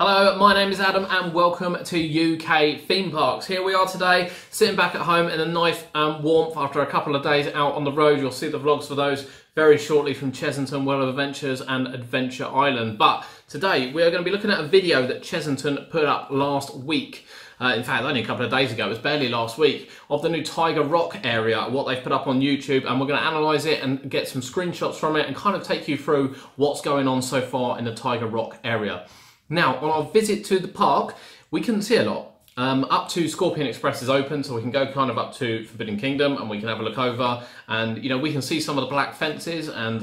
Hello, my name is Adam and welcome to UK Theme Parks. Here we are today, sitting back at home in a nice warmth after a couple of days out on the road. You'll see the vlogs for those very shortly from Chessington, World of Adventures and Adventure Island. But today we are going to be looking at a video that Chessington put up last week. In fact, only a couple of days ago, it was barely last week, of the new Tiger Rock area, what they've put up on YouTube, and we're going to analyse it and get some screenshots from it and kind of take you through what's going on so far in the Tiger Rock area. Now, on our visit to the park, we couldn't see a lot. Up to Scorpion Express is open, so we can go kind of up to Forbidden Kingdom and we can have a look over, and you know, we can see some of the black fences, and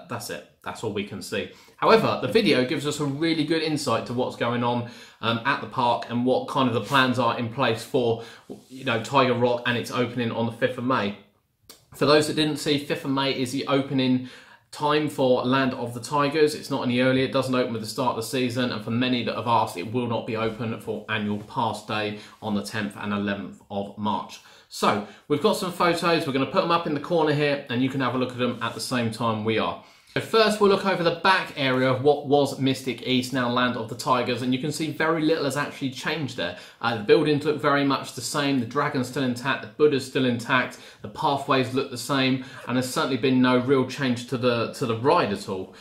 that's it. That's all we can see. However, the video gives us a really good insight to what's going on at the park and what kind of the plans are in place for, you know, Tiger Rock and its opening on the 5th of May. For those that didn't see, 5th of May is the opening time for Land of the Tigers. It's not any earlier, it doesn't open with the start of the season, and for many that have asked, it will not be open for annual pass day on the 10th and 11th of March. So we've got some photos, we're going to put them up in the corner here and you can have a look at them at the same time we are. So first we'll look over the back area of what was Mystic East, now Land of the Tigers, and you can see very little has actually changed there. The buildings look very much the same, the dragon's still intact, the Buddha's still intact, the pathways look the same, and there's certainly been no real change to the ride at all.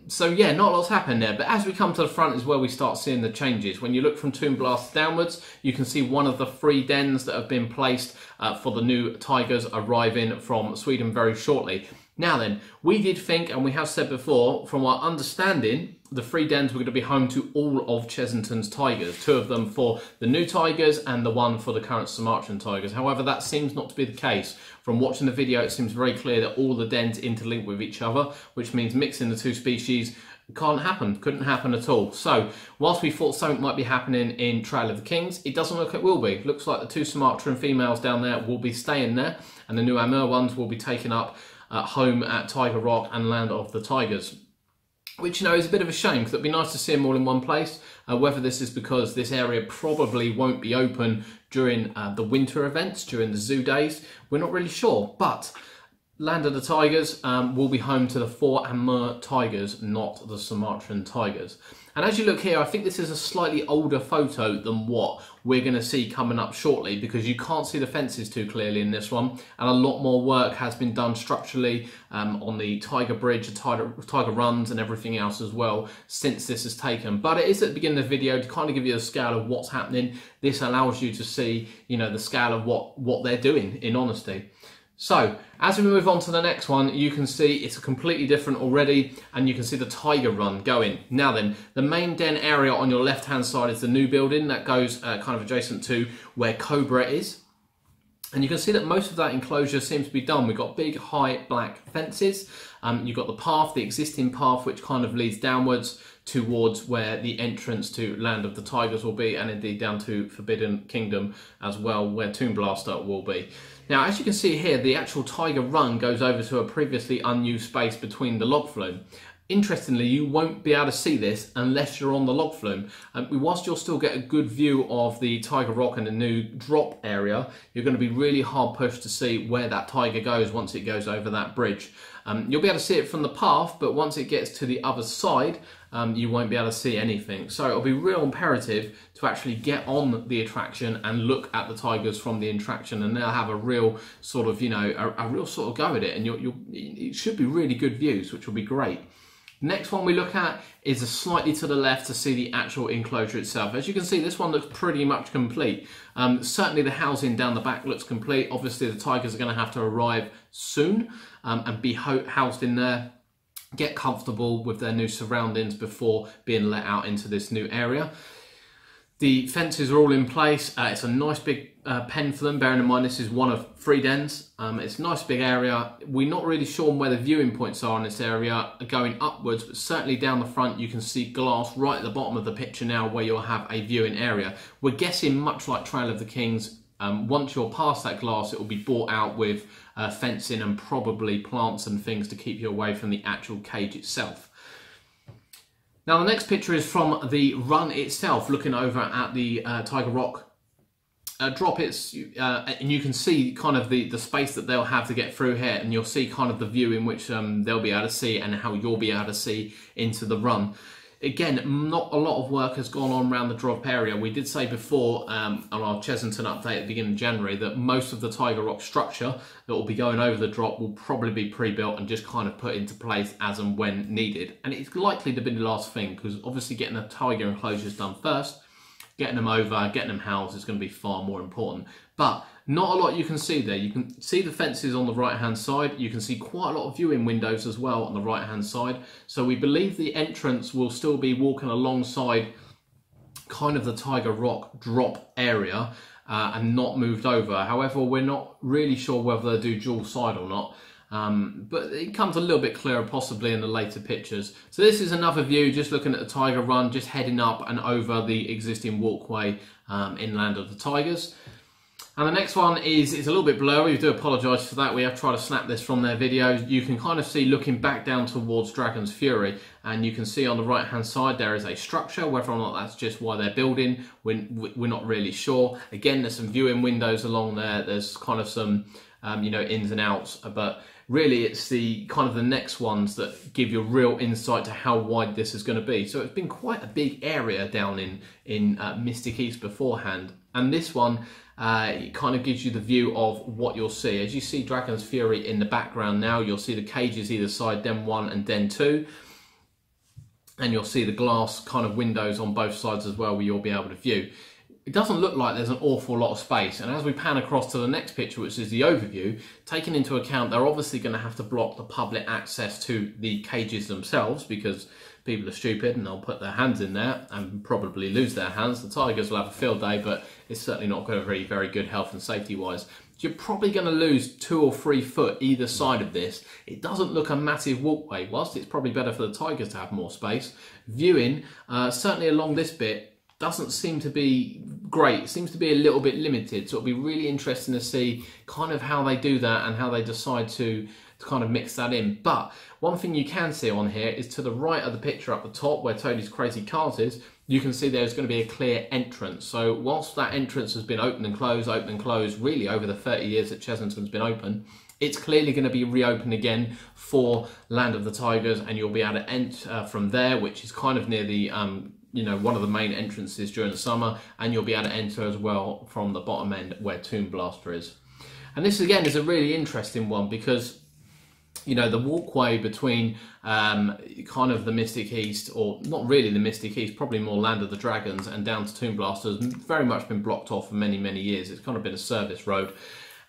So yeah, not a lot's happened there, but as we come to the front is where we start seeing the changes. When you look from Toon Blast downwards, you can see one of the 3 dens that have been placed for the new Tigers arriving from Sweden very shortly. Now then, we did think, and we have said before, from our understanding, the 3 dens were going to be home to all of Chessington's Tigers. 2 of them for the new Tigers and the 1 for the current Sumatran Tigers. However, that seems not to be the case. From watching the video, it seems very clear that all the dens interlink with each other, which means mixing the 2 species can't happen, couldn't happen at all. So, whilst we thought something might be happening in Trail of the Kings, it doesn't look like it will be. It looks like the 2 Sumatran females down there will be staying there, and the new Amur ones will be taken up home at Tiger Rock and Land of the Tigers. Which, you know, is a bit of a shame, because it'd be nice to see them all in one place. Whether this is because this area probably won't be open during the winter events, during the zoo days, we're not really sure. But Land of the Tigers will be home to the 4 Amur Tigers, not the Sumatran Tigers. And as you look here, I think this is a slightly older photo than what we're going to see coming up shortly, because you can't see the fences too clearly in this one, and a lot more work has been done structurally on the Tiger Bridge, the Tiger Runs and everything else as well since this is taken. But it is at the beginning of the video to kind of give you a scale of what's happening. This allows you to see, you know, the scale of what they're doing, in honesty. So, as we move on to the next one, you can see it's completely different already, and you can see the Tiger Run going. Now then, the main den area on your left-hand side is the new building that goes kind of adjacent to where Cobra is. And you can see that most of that enclosure seems to be done. We've got big, high, black fences. You've got the path, the existing path, which kind of leads downwards towards where the entrance to Land of the Tigers will be, and indeed down to Forbidden Kingdom as well, where Toon Blaster will be. Now, as you can see here, the actual Tiger Run goes over to a previously unused space between the log flume. Interestingly, you won't be able to see this unless you're on the log flume. Whilst you'll still get a good view of the Tiger Rock and the new drop area, you're going to be really hard pushed to see where that tiger goes once it goes over that bridge. You'll be able to see it from the path, but once it gets to the other side, you won't be able to see anything. So it'll be real imperative to actually get on the attraction and look at the tigers from the attraction, and they'll have a real sort of, you know, a real sort of go at it, and it should be really good views, which will be great. Next one we look at is slightly to the left to see the actual enclosure itself. As you can see, this one looks pretty much complete. Certainly the housing down the back looks complete. Obviously the tigers are going to have to arrive soon and be housed in there, get comfortable with their new surroundings before being let out into this new area. The fences are all in place. It's a nice big pen for them, bearing in mind this is one of 3 dens. It's a nice big area. We're not really sure where the viewing points are in this area going upwards, but certainly down the front you can see glass right at the bottom of the picture now where you'll have a viewing area. We're guessing much like Trail of the Kings, once you're past that glass it will be bought out with fencing and probably plants and things to keep you away from the actual cage itself. Now the next picture is from the run itself, looking over at the Tiger Rock drop. And you can see kind of the space that they'll have to get through here, and you'll see kind of the view in which they'll be able to see and how you'll be able to see into the run. again, not a lot of work has gone on around the drop area. We did say before on our Chessington update at the beginning of January that most of the Tiger Rock structure that will be going over the drop will probably be pre-built and just kind of put into place as and when needed. And it's likely to be the last thing, because obviously getting the tiger enclosures done first, getting them over, getting them housed is going to be far more important. But not a lot you can see there. You can see the fences on the right hand side. You can see quite a lot of viewing windows as well on the right hand side. So we believe the entrance will still be walking alongside kind of the Tiger Rock drop area and not moved over. However, we're not really sure whether they do dual side or not. But it comes a little bit clearer possibly in the later pictures. So this is another view just looking at the Tiger Run, just heading up and over the existing walkway inland of the Tigers. And the next one is a little bit blurry. We do apologise for that. We have tried to snap this from their videos. You can kind of see looking back down towards Dragon's Fury, and you can see on the right hand side there is a structure. Whether or not that's just why they're building, we're not really sure. Again, there's some viewing windows along there. There's kind of some you know, ins and outs, but really it's the kind of the next ones that give you a real insight to how wide this is going to be. So it's been quite a big area down in Mystic East beforehand, and this one it kind of gives you the view of what you'll see. As you see Dragon's Fury in the background now, you'll see the cages either side, Den 1 and Den 2. And you'll see the glass kind of windows on both sides as well, where you'll be able to view. It doesn't look like there's an awful lot of space. And as we pan across to the next picture, which is the overview, taking into account they're obviously going to have to block the public access to the cages themselves, because people are stupid and they'll put their hands in there and probably lose their hands. The Tigers will have a field day, but it's certainly not going to be very good health and safety wise. You're probably going to lose 2 or 3 foot either side of this. It doesn't look a massive walkway, whilst it's probably better for the Tigers to have more space. Viewing, certainly along this bit, doesn't seem to be great. It seems to be a little bit limited, so it'll be really interesting to see kind of how they do that and how they decide to kind of mix that in. But one thing you can see on here is to the right of the picture up the top where Tony's Crazy Cars is, you can see there's going to be a clear entrance. So whilst that entrance has been open and closed really over the 30 years that Chessington's been open, it's clearly going to be reopened again for Land of the Tigers, and you'll be able to enter from there, which is kind of near the you know, one of the main entrances during the summer, and you'll be able to enter as well from the bottom end where Tomb Blaster is. And this again is a really interesting one, because you know, the walkway between kind of the Mystic East, or not really the Mystic East, probably more Land of the Dragons and down to Tomb Blaster, has very much been blocked off for many, many years. It's kind of been a service road.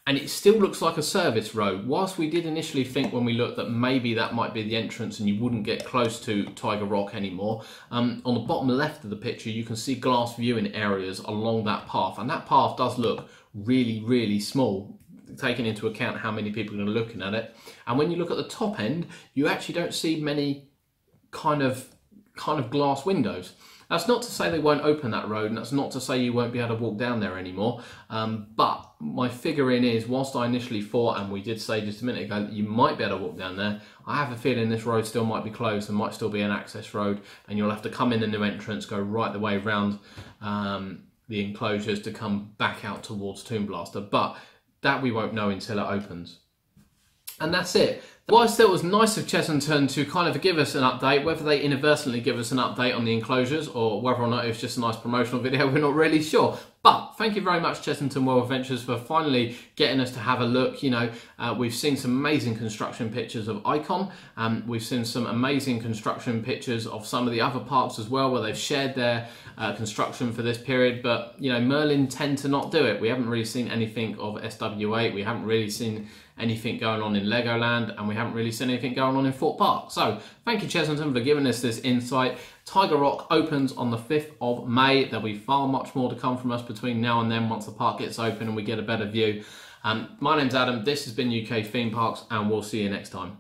And it still looks like a service road. Whilst we did initially think when we looked that maybe that might be the entrance and you wouldn't get close to Tiger Rock anymore, on the bottom left of the picture you can see glass viewing areas along that path. And that path does look really, really small, taking into account how many people are going to be looking at it. And when you look at the top end, you actually don't see many kind of glass windows. That's not to say they won't open that road, and that's not to say you won't be able to walk down there anymore. But my figuring is, whilst I initially thought, and we did say just a minute ago, that you might be able to walk down there, I have a feeling this road still might be closed and might still be an access road, and you'll have to come in the new entrance, go right the way around the enclosures to come back out towards Tomb Blaster. But that we won't know until it opens. And that's it. Whilst it was nice of Chessington to kind of give us an update, whether they inadvertently give us an update on the enclosures or whether or not it's just a nice promotional video, we're not really sure. But thank you very much, Chessington World Adventures, for finally getting us to have a look. You know, we've seen some amazing construction pictures of Icon. We've seen some amazing construction pictures of some of the other parks as well, where they've shared their construction for this period. But, you know, Merlin tend to not do it. We haven't really seen anything of SW8. We haven't really seen anything going on in Legoland, and we haven't really seen anything going on in Fort Park. So thank you, Chessington, for giving us this insight. Tiger Rock opens on the 5th of May. There'll be far much more to come from us between now and then, once the park gets open and we get a better view. My name's Adam, this has been UK Theme Parks, and we'll see you next time.